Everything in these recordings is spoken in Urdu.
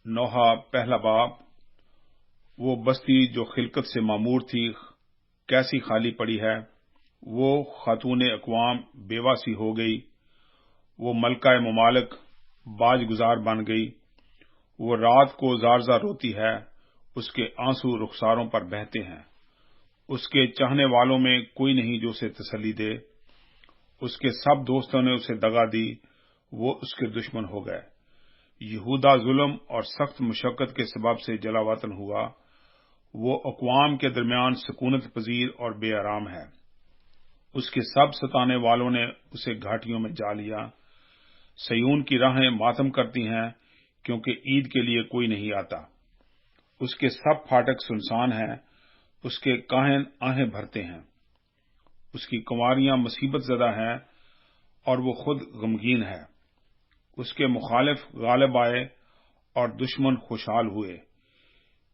نوحہ پہلا باب۔ وہ بستی جو خلقت سے معمور تھی کیسی خالی پڑی ہے، وہ خاتون اقوام بیوہ سی ہو گئی، وہ ملکہ ممالک باج گزار بن گئی، وہ رات کو زار زار روتی ہے، اس کے آنسو رخساروں پر بہتے ہیں، اس کے چاہنے والوں میں کوئی نہیں جو اسے تسلی دے، اس کے سب دوستوں نے اسے دغا دی، وہ اس کے دشمن ہو گئے۔ یہودا ظلم اور سخت مشقت کے سبب سے جلا وطن ہوا، وہ اقوام کے درمیان سکونت پذیر اور بے آرام ہے۔ اس کے سب ستانے والوں نے اسے گھاٹیوں میں جا لیا، سیون کی راہیں ماتم کرتی ہیں کیونکہ عید کے لیے کوئی نہیں آتا۔ اس کے سب پھاٹک سنسان ہیں، اس کے کاہن آہیں بھرتے ہیں، اس کی کنواریاں مصیبت زدہ ہیں اور وہ خود غمگین ہے۔ اس کے مخالف غالب آئے اور دشمن خوشحال ہوئے،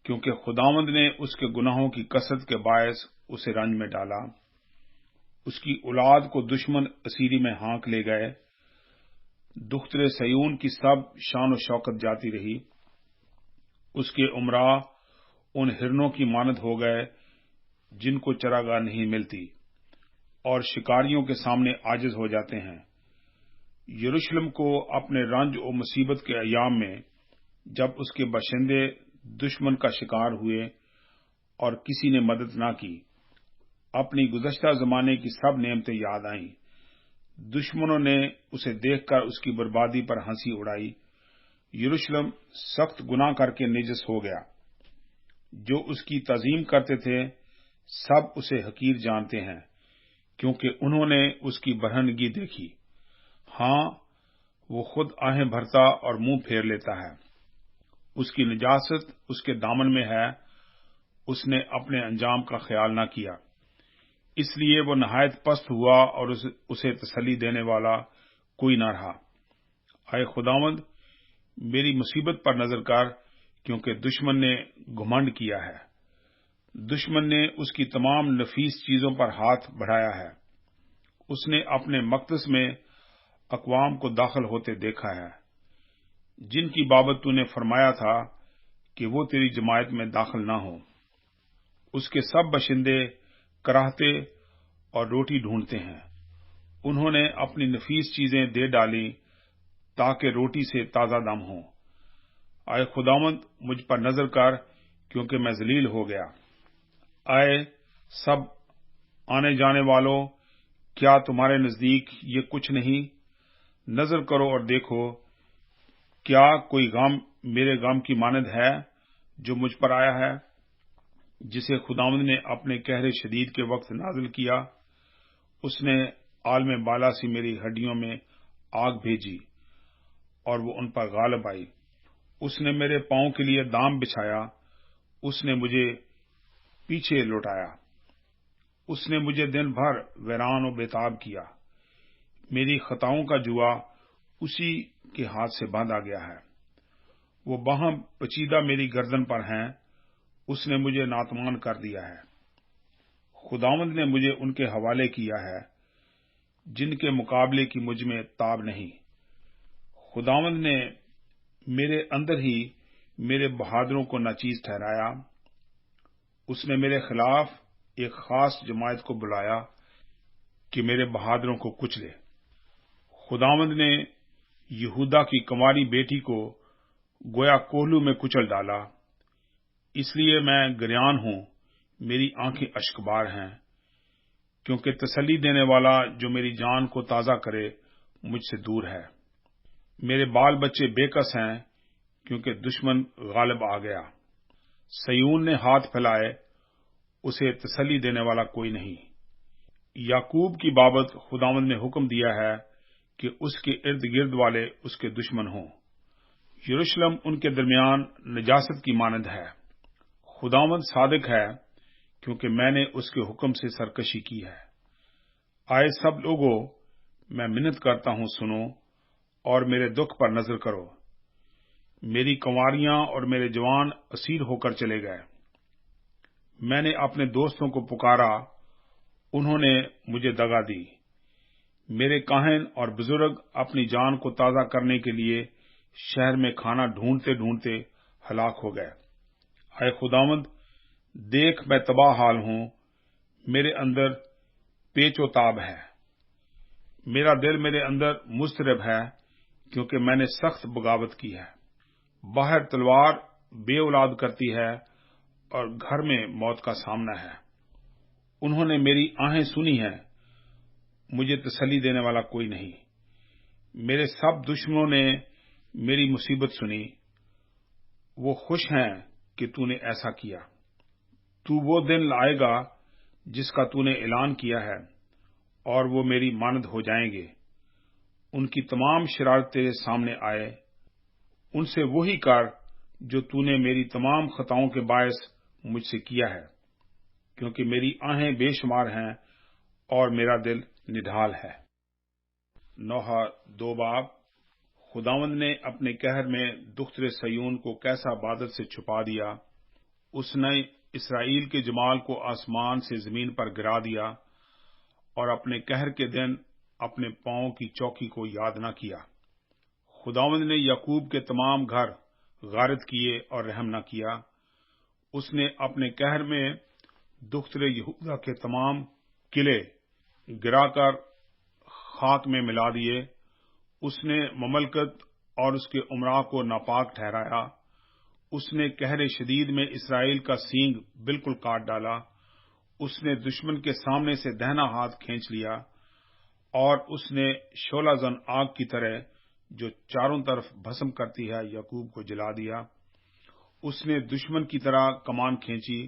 کیونکہ خداوند نے اس کے گناہوں کی کثرت کے باعث اسے رنج میں ڈالا۔ اس کی اولاد کو دشمن اسیری میں ہانک لے گئے، دختر سیون کی سب شان و شوکت جاتی رہی۔ اس کے امراء ان ہرنوں کی مانند ہو گئے جن کو چراگاہ نہیں ملتی، اور شکاریوں کے سامنے عاجز ہو جاتے ہیں۔ یروشلم کو اپنے رنج و مصیبت کے ایام میں، جب اس کے باشندے دشمن کا شکار ہوئے اور کسی نے مدد نہ کی، اپنی گزشتہ زمانے کی سب نعمتیں یاد آئیں۔ دشمنوں نے اسے دیکھ کر اس کی بربادی پر ہنسی اڑائی۔ یروشلم سخت گناہ کر کے نجس ہو گیا۔ جو اس کی تعظیم کرتے تھے سب اسے حقیر جانتے ہیں، کیونکہ انہوں نے اس کی برہنگی دیکھی۔ ہاں، وہ خود آہیں بھرتا اور منہ پھیر لیتا ہے۔ اس کی نجاست اس کے دامن میں ہے، اس نے اپنے انجام کا خیال نہ کیا، اس لیے وہ نہایت پست ہوا اور اسے تسلی دینے والا کوئی نہ رہا۔ اے خداوند، میری مصیبت پر نظر کر، کیونکہ دشمن نے گھمنڈ کیا ہے۔ دشمن نے اس کی تمام نفیس چیزوں پر ہاتھ بڑھایا ہے۔ اس نے اپنے مقدس میں اقوام کو داخل ہوتے دیکھا ہے، جن کی بابت تو نے فرمایا تھا کہ وہ تیری جماعت میں داخل نہ ہوں۔ اس کے سب باشندے کراہتے اور روٹی ڈھونڈتے ہیں، انہوں نے اپنی نفیس چیزیں دے ڈالی تاکہ روٹی سے تازہ دم ہوں۔ اے خداوند، مجھ پر نظر کر، کیونکہ میں ذلیل ہو گیا۔ اے سب آنے جانے والوں، کیا تمہارے نزدیک یہ کچھ نہیں؟ نظر کرو اور دیکھو، کیا کوئی غم میرے غم کی مانند ہے جو مجھ پر آیا ہے، جسے خداوند نے اپنے قہر شدید کے وقت نازل کیا؟ اس نے عالم بالا سی میری ہڈیوں میں آگ بھیجی اور وہ ان پر غالب آئی۔ اس نے میرے پاؤں کے لیے دام بچھایا، اس نے مجھے پیچھے لوٹایا۔ اس نے مجھے دن بھر ویران و بیتاب کیا۔ میری خطاؤں کا جوا اسی کے ہاتھ سے باندھا گیا ہے۔ وہ باہم پچیدہ میری گردن پر ہیں، اس نے مجھے ناتوان کر دیا ہے۔ خداوند نے مجھے ان کے حوالے کیا ہے جن کے مقابلے کی مجھ میں تاب نہیں۔ خداوند نے میرے اندر ہی میرے بہادروں کو ناچیز ٹھہرایا۔ اس نے میرے خلاف ایک خاص جماعت کو بلایا کہ میرے بہادروں کو کچلے۔ خداوند نے یہودا کی کنواری بیٹی کو گویا کوہلو میں کچل ڈالا۔ اس لیے میں گریان ہوں، میری آنکھیں اشکبار ہیں، کیونکہ تسلی دینے والا جو میری جان کو تازہ کرے مجھ سے دور ہے۔ میرے بال بچے بے کس ہیں، کیونکہ دشمن غالب آ گیا۔ سیون نے ہاتھ پھیلائے، اسے تسلی دینے والا کوئی نہیں۔ یعقوب کی بابت خداوند نے حکم دیا ہے کہ اس کے ارد گرد والے اس کے دشمن ہوں۔ یروشلم ان کے درمیان نجاست کی مانند ہے۔ خداوند صادق ہے، کیونکہ میں نے اس کے حکم سے سرکشی کی ہے۔ آئے سب لوگوں، میں منت کرتا ہوں، سنو اور میرے دکھ پر نظر کرو۔ میری کنواریاں اور میرے جوان اسیر ہو کر چلے گئے۔ میں نے اپنے دوستوں کو پکارا، انہوں نے مجھے دغا دی۔ میرے کاہن اور بزرگ اپنی جان کو تازہ کرنے کے لیے شہر میں کھانا ڈھونڈتے ڈھونڈتے ہلاک ہو گئے۔ اے خداوند، دیکھ میں تباہ حال ہوں، میرے اندر پیچ و تاب ہے، میرا دل میرے اندر مضطرب ہے، کیونکہ میں نے سخت بغاوت کی ہے۔ باہر تلوار بے اولاد کرتی ہے اور گھر میں موت کا سامنا ہے۔ انہوں نے میری آہیں سنی ہیں، مجھے تسلی دینے والا کوئی نہیں۔ میرے سب دشمنوں نے میری مصیبت سنی، وہ خوش ہیں کہ تو نے ایسا کیا۔ تو وہ دن لائے گا جس کا تو نے اعلان کیا ہے، اور وہ میری مانند ہو جائیں گے۔ ان کی تمام شرارت تیرے سامنے آئے، ان سے وہی کر جو تو نے میری تمام خطاؤں کے باعث مجھ سے کیا ہے، کیونکہ میری آہیں بے شمار ہیں اور میرا دل نڈھال ہے۔ نوح 2 باب۔ خداوند نے اپنے قہر میں دختر سیون کو کیسا بادل سے چھپا دیا، اس نے اسرائیل کے جمال کو آسمان سے زمین پر گرا دیا، اور اپنے قہر کے دن اپنے پاؤں کی چوکی کو یاد نہ کیا۔ خداوند نے یعقوب کے تمام گھر غارت کیے اور رحم نہ کیا۔ اس نے اپنے قہر میں دختر یہودا کے تمام قلعے گرا کر خاک میں ملا دیے۔ اس نے مملکت اور اس کے امراء کو ناپاک ٹھہرایا۔ اس نے قہر شدید میں اسرائیل کا سینگ بالکل کاٹ ڈالا۔ اس نے دشمن کے سامنے سے دہنا ہاتھ کھینچ لیا، اور اس نے شعلہ زن آگ کی طرح جو چاروں طرف بھسم کرتی ہے یعقوب کو جلا دیا۔ اس نے دشمن کی طرح کمان کھینچی،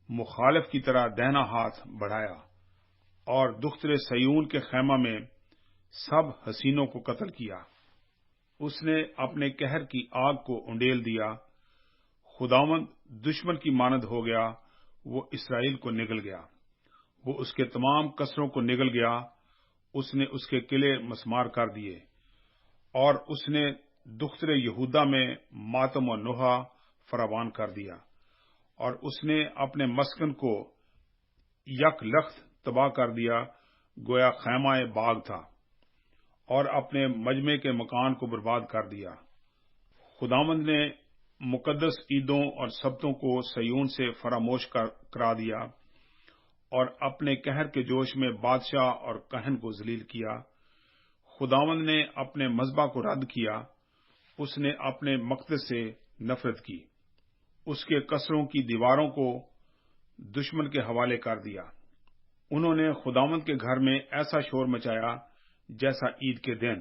مخالف کی طرح دہنا ہاتھ بڑھایا، اور دختر سیون کے خیمہ میں سب حسینوں کو قتل کیا۔ اس نے اپنے قہر کی آگ کو انڈیل دیا۔ خداوند دشمن کی مانند ہو گیا، وہ اسرائیل کو نگل گیا، وہ اس کے تمام قصروں کو نگل گیا۔ اس نے اس کے قلعے مسمار کر دیے، اور اس نے دختر یہودا میں ماتم و نوحہ فراوان کر دیا، اور اس نے اپنے مسکن کو یک لخت تباہ کر دیا، گویا خیمہ باغ تھا، اور اپنے مجمع کے مکان کو برباد کر دیا۔ خداوند نے مقدس عیدوں اور سبتوں کو سیون سے فراموش کرا دیا، اور اپنے قہر کے جوش میں بادشاہ اور کہن کو ذلیل کیا۔ خداوند نے اپنے مذبح کو رد کیا، اس نے اپنے مقدس سے نفرت کی، اس کے قصروں کی دیواروں کو دشمن کے حوالے کر دیا۔ انہوں نے خداوند کے گھر میں ایسا شور مچایا جیسا عید کے دن۔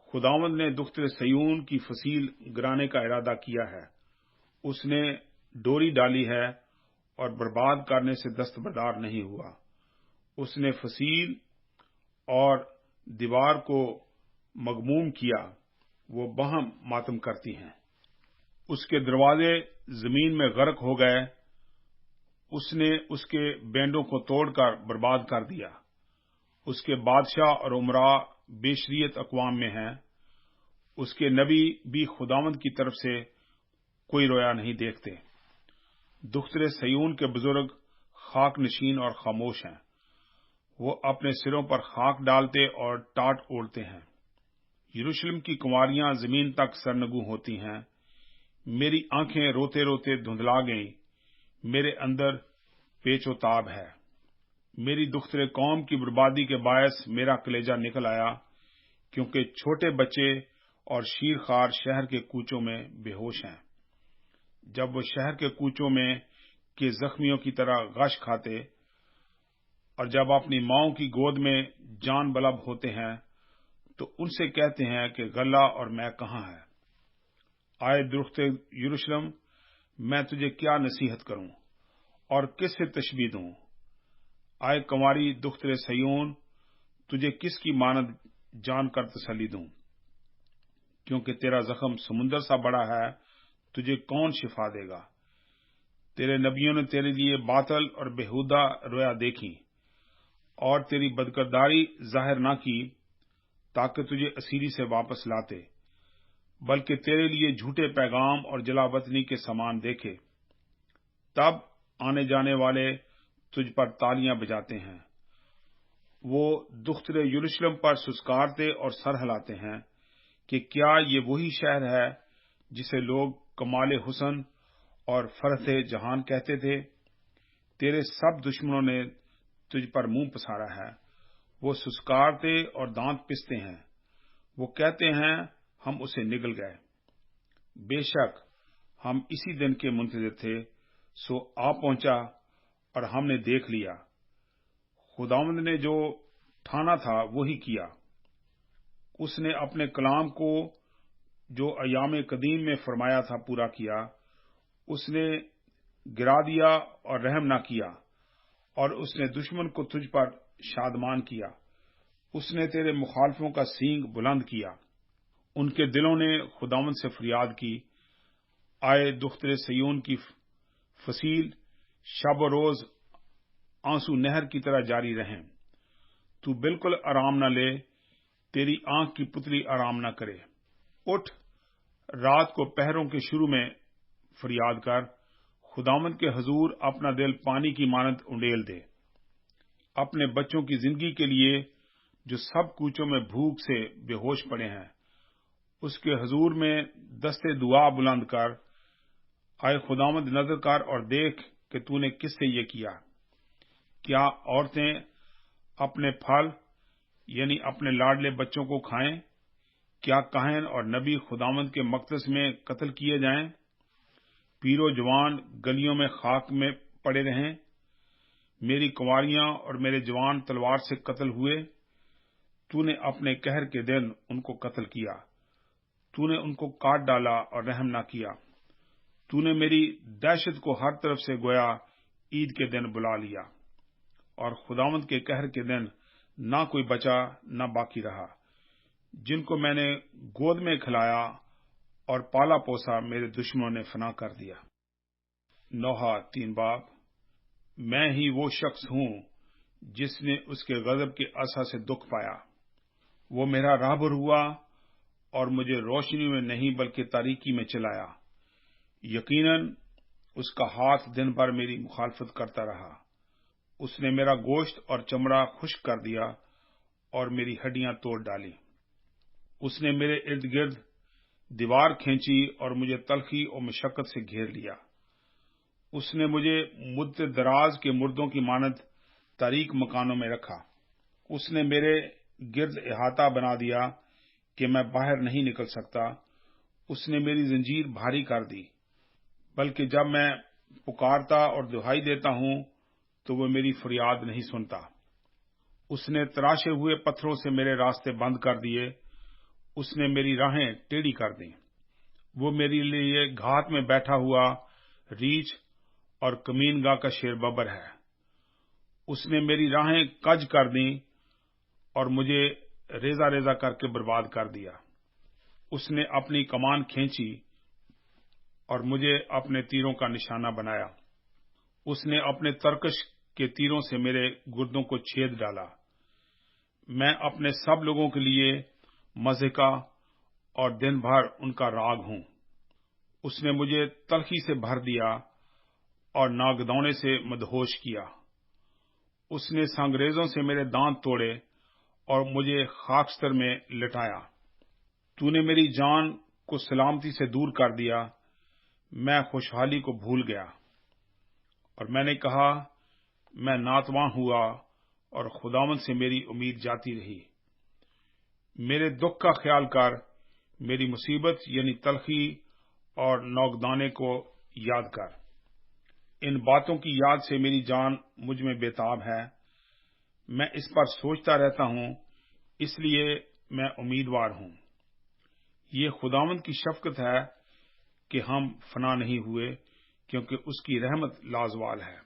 خداوند نے دختر سیون کی فصیل گرانے کا ارادہ کیا ہے، اس نے ڈوری ڈالی ہے اور برباد کرنے سے دستبردار نہیں ہوا۔ اس نے فصیل اور دیوار کو مغموم کیا، وہ باہم ماتم کرتی ہیں۔ اس کے دروازے زمین میں غرق ہو گئے، اس نے اس کے بینڈوں کو توڑ کر برباد کر دیا۔ اس کے بادشاہ اور امراء بے شریعت اقوام میں ہیں، اس کے نبی بھی خداوند کی طرف سے کوئی رویا نہیں دیکھتے۔ دختر سیون کے بزرگ خاک نشین اور خاموش ہیں، وہ اپنے سروں پر خاک ڈالتے اور ٹاٹ اوڑھتے ہیں۔ یروشلم کی کنواریاں زمین تک سرنگوں ہوتی ہیں، میری آنکھیں روتے روتے دھندلا گئیں، میرے اندر پیچ و تاب ہے۔ میری دختر قوم کی بربادی کے باعث میرا کلیجہ نکل آیا، کیونکہ چھوٹے بچے اور شیرخوار شہر کے کوچوں میں بے ہوش ہیں۔ جب وہ شہر کے کوچوں میں کے زخمیوں کی طرح غش کھاتے، اور جب اپنی ماؤں کی گود میں جان بلب ہوتے ہیں، تو ان سے کہتے ہیں کہ غلہ اور میں کہاں ہے؟ آئے درخت یروشلم، میں تجھے کیا نصیحت کروں اور کس سے تشبیہ دوں؟ آئے کنواری دختر سیون، تجھے کس کی مانند جان کر تسلی دوں؟ کیونکہ تیرا زخم سمندر سا بڑا ہے، تجھے کون شفا دے گا؟ تیرے نبیوں نے تیرے لیے باطل اور بےہودہ رویا دیکھی، اور تیری بدکرداری ظاہر نہ کی تاکہ تجھے اسیری سے واپس لاتے، بلکہ تیرے لیے جھوٹے پیغام اور جلا وطنی کے سامان دیکھے۔ تب آنے جانے والے تجھ پر تالیاں بجاتے ہیں، وہ دختر یروشلم پر سسکارتے اور سر ہلاتے ہیں کہ کیا یہ وہی شہر ہے جسے لوگ کمال حسن اور فرحت جہان کہتے تھے، تیرے سب دشمنوں نے تجھ پر منہ پسارا ہے۔ وہ سسکارتے اور دانت پستے ہیں، وہ کہتے ہیں ہم اسے نگل گئے۔ بے شک ہم اسی دن کے منتظر تھے، سو آ پہنچا اور ہم نے دیکھ لیا۔ خداوند نے جو ٹھانا تھا وہی کیا۔ اس نے اپنے کلام کو جو ایام قدیم میں فرمایا تھا پورا کیا۔ اس نے گرا دیا اور رحم نہ کیا، اور اس نے دشمن کو تجھ پر شادمان کیا۔ اس نے تیرے مخالفوں کا سینگ بلند کیا۔ ان کے دلوں نے خداوند سے فریاد کی، آئے دختر سیون کی فصیل شب و روز آنسو نہر کی طرح جاری رہیں۔ تو بالکل آرام نہ لے، تیری آنکھ کی پتلی آرام نہ کرے۔ اٹھ، رات کو پہروں کے شروع میں فریاد کر، خداوند کے حضور اپنا دل پانی کی مانند انڈیل دے۔ اپنے بچوں کی زندگی کے لیے جو سب کوچوں میں بھوک سے بے ہوش پڑے ہیں، اس کے حضور میں دستے دعا بلند کر۔ آئے خداوند نظر کر اور دیکھ کہ تو نے کس سے یہ کیا۔ کیا عورتیں اپنے پھل یعنی اپنے لاڈلے بچوں کو کھائیں؟ کیا کاہن اور نبی خداوند کے مقدس میں قتل کیے جائیں؟ پیرو جوان گلیوں میں خاک میں پڑے رہیں؟ میری کنواریاں اور میرے جوان تلوار سے قتل ہوئے۔ تو نے اپنے قہر کے دن ان کو قتل کیا، تو نے ان کو کاٹ ڈالا اور رحم نہ کیا۔ تو نے میری دہشت کو ہر طرف سے گویا عید کے دن بلا لیا، اور خداوند کے قہر کے دن نہ کوئی بچا نہ باقی رہا۔ جن کو میں نے گود میں کھلایا اور پالا پوسا، میرے دشمنوں نے فنا کر دیا۔ نوحہ 3 باب۔ میں ہی وہ شخص ہوں جس نے اس کے غضب کے عصا سے دکھ پایا۔ وہ میرا راہبر ہوا اور مجھے روشنی میں نہیں بلکہ تاریکی میں چلایا۔ یقیناً اس کا ہاتھ دن بھر میری مخالفت کرتا رہا۔ اس نے میرا گوشت اور چمڑا خشک کر دیا اور میری ہڈیاں توڑ ڈالی۔ اس نے میرے ارد گرد دیوار کھینچی اور مجھے تلخی اور مشقت سے گھیر لیا۔ اس نے مجھے مدت دراز کے مردوں کی مانند تاریک مکانوں میں رکھا۔ اس نے میرے گرد احاطہ بنا دیا کہ میں باہر نہیں نکل سکتا۔ اس نے میری زنجیر بھاری کر دی، بلکہ جب میں پکارتا اور دہائی دیتا ہوں تو وہ میری فریاد نہیں سنتا۔ اس نے تراشے ہوئے پتھروں سے میرے راستے بند کر دیے۔ اس نے میری راہیں ٹیڑھی کر دیں۔ وہ میرے لیے گھات میں بیٹھا ہوا ریچھ اور کمین گاہ کا شیر ببر ہے۔ اس نے میری راہیں کج کر دیں اور مجھے ریزہ ریزہ کر کے برباد کر دیا۔ اس نے اپنی کمان کھینچی اور مجھے اپنے تیروں کا نشانہ بنایا۔ اس نے اپنے ترکش کے تیروں سے میرے گردوں کو چھید ڈالا۔ میں اپنے سب لوگوں کے لیے مضحکہ اور دن بھر ان کا راگ ہوں۔ اس نے مجھے تلخی سے بھر دیا اور ناگدونے سے مدہوش کیا۔ اس نے سنگریزوں سے میرے دانت توڑے اور مجھے خاکستر میں لٹایا۔ تو نے میری جان کو سلامتی سے دور کر دیا۔ میں خوشحالی کو بھول گیا، اور میں نے کہا میں ناتواں ہوا، اور خداوند سے میری امید جاتی رہی۔ میرے دکھ کا خیال کر، میری مصیبت یعنی تلخی اور نوگدانے کو یاد کر۔ ان باتوں کی یاد سے میری جان مجھ میں بےتاب ہے۔ میں اس پر سوچتا رہتا ہوں، اس لیے میں امیدوار ہوں۔ یہ خداوند کی شفقت ہے کہ ہم فنا نہیں ہوئے، کیونکہ اس کی رحمت لازوال ہے۔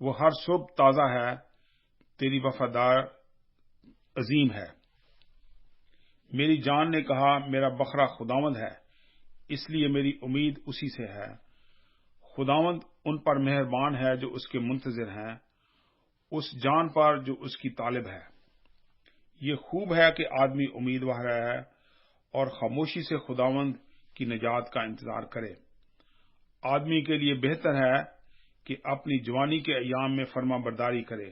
وہ ہر صبح تازہ ہے، تیری وفادار عظیم ہے۔ میری جان نے کہا میرا بکرا خداوند ہے، اس لیے میری امید اسی سے ہے۔ خداوند ان پر مہربان ہے جو اس کے منتظر ہیں، اس جان پر جو اس کی طالب ہے۔ یہ خوب ہے کہ آدمی امیدوار ہے اور خاموشی سے خداوند کی نجات کا انتظار کرے۔ آدمی کے لیے بہتر ہے کہ اپنی جوانی کے ایام میں فرما برداری کرے۔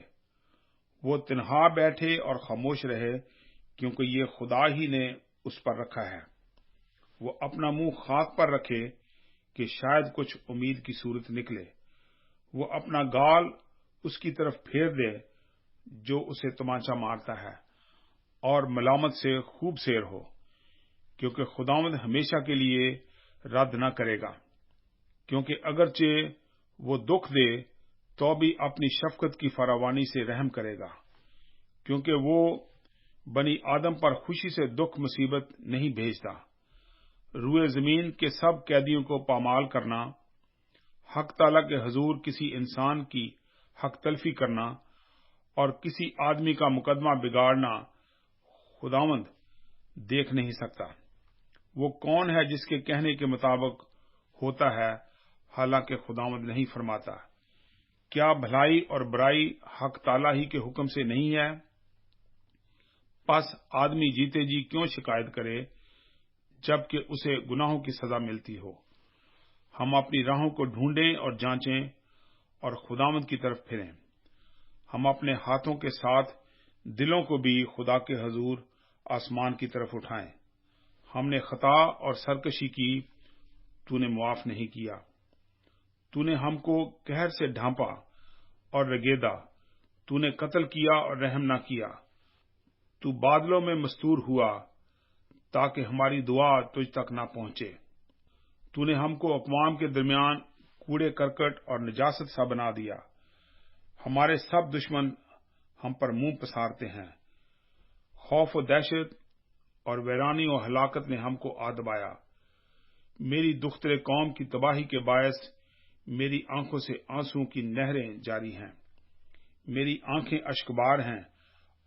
وہ تنہا بیٹھے اور خاموش رہے، کیونکہ یہ خدا ہی نے اس پر رکھا ہے۔ وہ اپنا منہ خاک پر رکھے کہ شاید کچھ امید کی صورت نکلے، وہ اپنا گال اس کی طرف پھیر دے جو اسے تمانچہ مارتا ہے، اور ملامت سے خوب سیر ہو، کیونکہ خداوند ہمیشہ کے لیے رد نہ کرے گا، کیونکہ اگرچہ وہ دکھ دے تو بھی اپنی شفقت کی فراوانی سے رحم کرے گا، کیونکہ وہ بنی آدم پر خوشی سے دکھ مصیبت نہیں بھیجتا۔ روئے زمین کے سب قیدیوں کو پامال کرنا، حق تعالیٰ کے حضور کسی انسان کی حق تلفی کرنا اور کسی آدمی کا مقدمہ بگاڑنا خداوند دیکھ نہیں سکتا۔ وہ کون ہے جس کے کہنے کے مطابق ہوتا ہے، حالانکہ خداوند نہیں فرماتا؟ کیا بھلائی اور برائی حق تعالیٰ ہی کے حکم سے نہیں ہے؟ پس آدمی جیتے جی کیوں شکایت کرے جبکہ اسے گناہوں کی سزا ملتی ہو؟ ہم اپنی راہوں کو ڈھونڈیں اور جانچیں اور خداوند کی طرف پھریں۔ ہم اپنے ہاتھوں کے ساتھ دلوں کو بھی خدا کے حضور آسمان کی طرف اٹھائیں۔ ہم نے خطا اور سرکشی کی، تو نے معاف نہیں کیا۔ تو نے ہم کو قہر سے ڈھانپا اور رگیدا، تو نے قتل کیا اور رحم نہ کیا۔ تو بادلوں میں مستور ہوا تاکہ ہماری دعا تجھ تک نہ پہنچے۔ تو نے ہم کو اقوام کے درمیان کوڑے کرکٹ اور نجاست سا بنا دیا۔ ہمارے سب دشمن ہم پر منہ پسارتے ہیں۔ خوف و دہشت اور ویرانی و ہلاکت نے ہم کو آ دبایا۔ میری دختر قوم کی تباہی کے باعث میری آنکھوں سے آنسوں کی نہریں جاری ہیں۔ میری آنکھیں اشکبار ہیں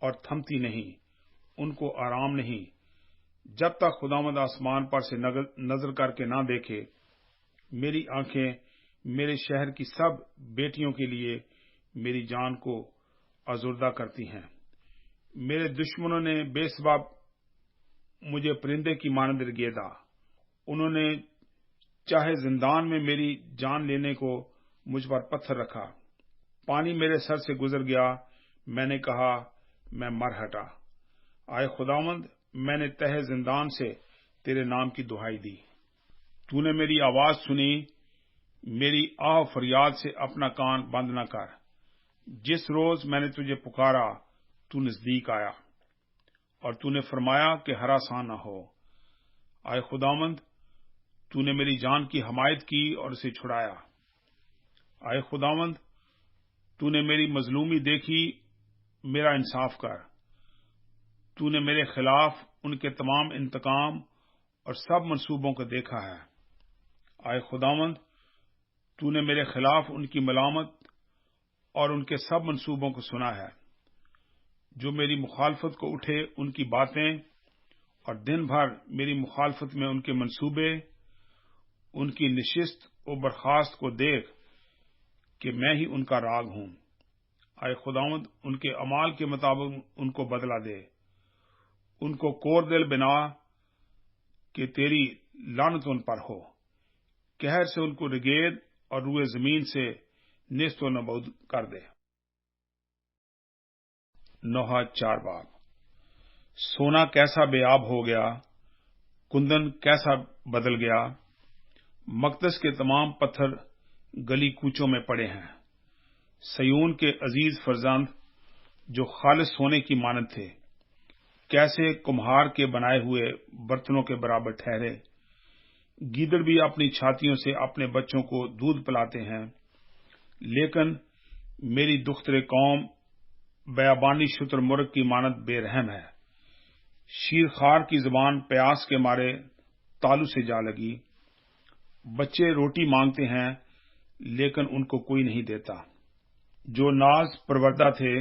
اور تھمتی نہیں، ان کو آرام نہیں، جب تک خداوند آسمان پر سے نظر کر کے نہ دیکھے۔ میری آنکھیں میرے شہر کی سب بیٹیوں کے لیے میری جان کو آزردہ کرتی ہیں۔ میرے دشمنوں نے بے سبب مجھے پرندے کی مانند رگیدا۔ انہوں نے چاہے زندان میں میری جان لینے کو مجھ پر پتھر رکھا۔ پانی میرے سر سے گزر گیا، میں نے کہا میں مر ہٹا۔ آئے خداوند، میں نے تہہ زندان سے تیرے نام کی دہائی دی۔ تو نے میری آواز سنی، میری آہ فریاد سے اپنا کان بند نہ کر۔ جس روز میں نے تجھے پکارا تو نزدیک آیا، اور تو نے فرمایا کہ ہراساں نہ ہو۔ آئے خداوند، تو نے میری جان کی حمایت کی اور اسے چھڑایا۔ آئے خداوند، تو نے میری مظلومی دیکھی، میرا انصاف کر۔ تو نے میرے خلاف ان کے تمام انتقام اور سب منصوبوں کو دیکھا ہے۔ آئے خداوند، تو نے میرے خلاف ان کی ملامت اور ان کے سب منصوبوں کو سنا ہے۔ جو میری مخالفت کو اٹھے ان کی باتیں اور دن بھر میری مخالفت میں ان کے منصوبے، ان کی نشست و برخاست کو دیکھ کہ میں ہی ان کا راگ ہوں۔ آئے خداوند، ان کے اعمال کے مطابق ان کو بدلہ دے۔ ان کو کور دل بنا کہ تیری لعنت ان پر ہو۔ قہر سے ان کو رگید اور روئے زمین سے نیست و نابود کر دے۔ نوح 4 باب۔ سونا کیسا بے آب ہو گیا، کندن کیسا بدل گیا، مقدس کے تمام پتھر گلی کوچوں میں پڑے ہیں۔ سیون کے عزیز فرزند جو خالص سونے کی مانند تھے، کیسے کمہار کے بنائے ہوئے برتنوں کے برابر ٹھہرے۔ گیدڑ بھی اپنی چھاتیوں سے اپنے بچوں کو دودھ پلاتے ہیں، لیکن میری دختر قوم بیابانی شتر مرغ کی مانند بے رحم ہے۔ شیرخوار کی زبان پیاس کے مارے تالو سے جا لگی۔ بچے روٹی مانگتے ہیں لیکن ان کو کوئی نہیں دیتا۔ جو ناز پروردہ تھے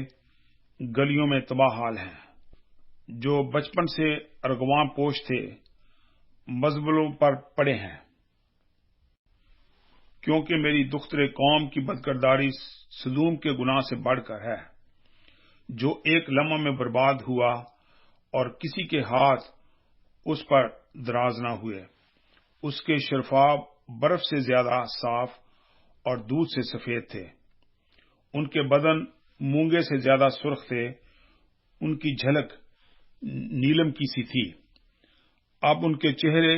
گلیوں میں تباہ حال ہیں۔ جو بچپن سے ارغواں پوش تھے مزبلوں پر پڑے ہیں، کیونکہ میری دختر قوم کی بدکرداری سدوم کے گناہ سے بڑھ کر ہے، جو ایک لمحہ میں برباد ہوا اور کسی کے ہاتھ اس پر دراز نہ ہوئے۔ اس کے شرفاب برف سے زیادہ صاف اور دودھ سے سفید تھے۔ ان کے بدن مونگے سے زیادہ سرخ تھے، ان کی جھلک نیلم کی سی تھی۔ اب ان کے چہرے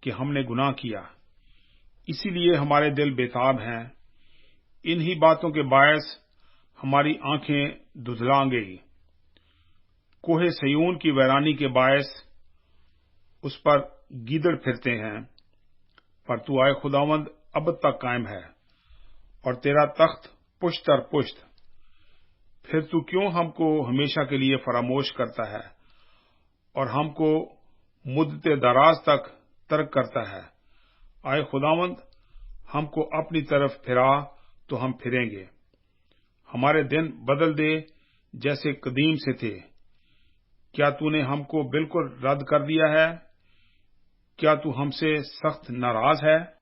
کہ ہم نے گناہ کیا، اسی لیے ہمارے دل بیتاب ہیں۔ انہی باتوں کے باعث ہماری آنکھیں دھندلا گئی۔ کوہ سیون کی ویرانی کے باعث اس پر گیدڑ پھرتے ہیں، پر تو آئے خداوند اب تک قائم ہے اور تیرا تخت پشت در پشت۔ پھر تو کیوں ہم کو ہمیشہ کے لیے فراموش کرتا ہے اور ہم کو مدت دراز تک ترک کرتا ہے؟ آئے خداوند ہم کو اپنی طرف پھرا تو ہم پھریں گے۔ ہمارے دن بدل دے جیسے قدیم سے تھے۔ کیا تو نے ہم کو بالکل رد کر دیا ہے؟ کیا تو ہم سے سخت ناراض ہے؟